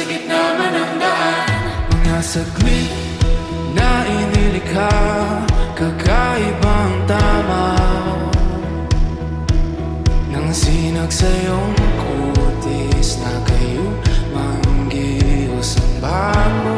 gitna man ang daan. Mga saglit na inilikha, kakaibang tamaw nang sinag sa iyong kutis na kayo manggihos ang bago.